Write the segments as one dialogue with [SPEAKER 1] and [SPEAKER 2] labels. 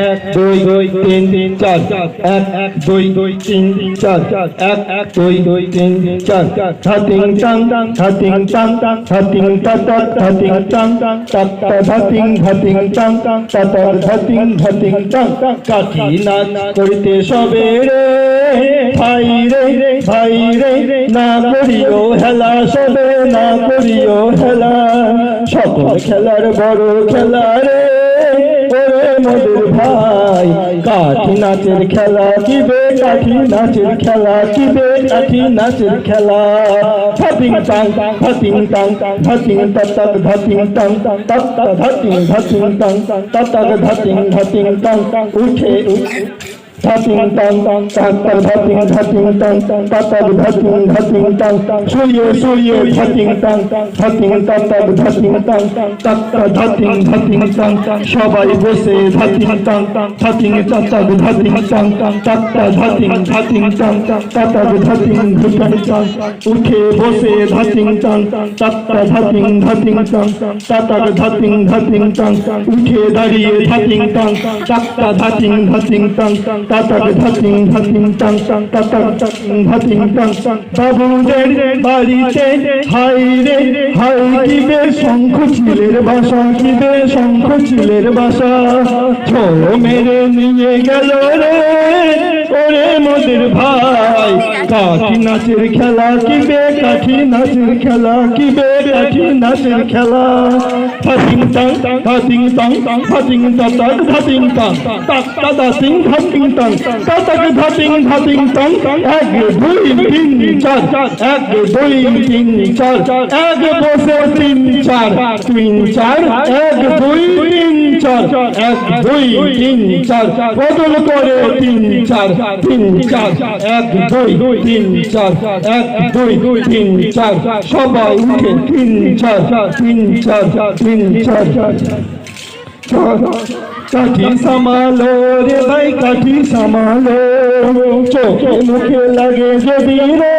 [SPEAKER 1] এক দুই তিন চার এক দুই তিন চার এক দুই তিন চার ধাতিং টাং ধাতিং টাং ধাতিং টাটাক ধাতিং টাং টাটা ধাতিং ধাতিং টাং টাটার ধাতিং ধাতিং টাং কাঠি নাচ করিতে সবে রে ভাই রে না করিও হেলা সবে না করিও হেলা সকল খেলার বড় খেলা রে ওরে মোদের ভাই কাঠি নাচের খেলা কিবে কাঠি নাচের খেলা কিবে কাঠি নাচের খেলা ধাতিং টাং ধাতিং টাং ধাতিং টাটাক ধাতিং টাং টাটা ধাতিং ধাতিং টাং টাটাক ধাতিং ধাতিং টাং উঠে ধাতিং টাং টাটাক ধাতিং ধাতিং টাং টাটাক ধাতিং ধাতিং টাং সূর্য ধাতিং টাং ধাতিং টাটাক ধাতিং টাং টাটা ধাতিং ধাতিং টাং সবাই বসে ধাতিং টাং ধাতিং টাটাক ধাতিং টাং টাটা ধাতিং ধাতিং টাং টাটাক ধাতিং ধাতিং টাং উঠে বসে ধাতিং টাং টাটা ধাতিং ধাতিং টাং টাটাক ধাতিং ধাতিং টাং উঠে দাঁড়িয়ে ধাতিং টাং টাটা ধাতিং ধাতিং টাং টাটাক ধাতিং ধাতিং টাং টাটাক ধাতিং টাং বাবুদের বাড়িতে হাই রে হাই কিবে শঙ্খ চিলের বাসা কিবে শঙ্খ চিলের বাসা ঝড় মেরে নিয়ে গেল রে ওরে মোদের ভাই কাঠি নাচের খেলা কিবে কাঠি নাচের খেলা কিবে কাঠি নাচের খেলা ধাতিং টাং ধাতিং টাং ধাতিং টাটাক ধাতিং টাং টাটা ধাতিং ধাতিং টাং টাটাক ধাতিং ধাতিং টাং এক দুই তিন চার এক দুই তিন চার এক বসে তিন চার এক দুই তিন চার এক দুই তিন চার বদল করে তিন চার এক দুই তিন চার এক দুই তিন চার সবাই উঠে তিন চার কাঠি সামালো রে ভাই কাঠি সামালো চোখে মুখে লাগে যদি রে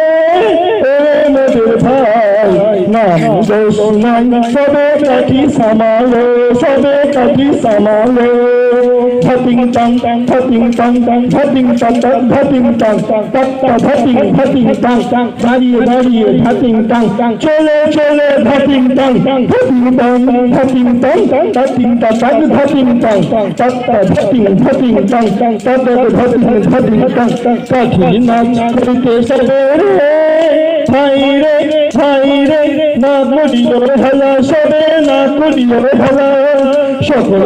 [SPEAKER 1] মোদের ভাই নাম দোষ নাই সবে কাঠি সামালো সবে কাঠি সামালো ধাতিং টাং ধাতিং টাং ধাতিং টাটাক ধাতিং টাং টাটা ধাতিং ধাতিং টাং দাঁড়িয়ে দাঁড়িয়ে ধাতিং টাং চলে চলে ধাতিং টাং ধাতিং টাং ধাতিং টাং ধাতিং টাটাক ধাতিং টাং টাটা ধাতিং ধাতিং টাং টাটাক ধাতিং ধাতিং টাং কাঠি নাচ করিতে সবে রে ভাই রে না করিও হেলা সবে না করিও হেলা সকল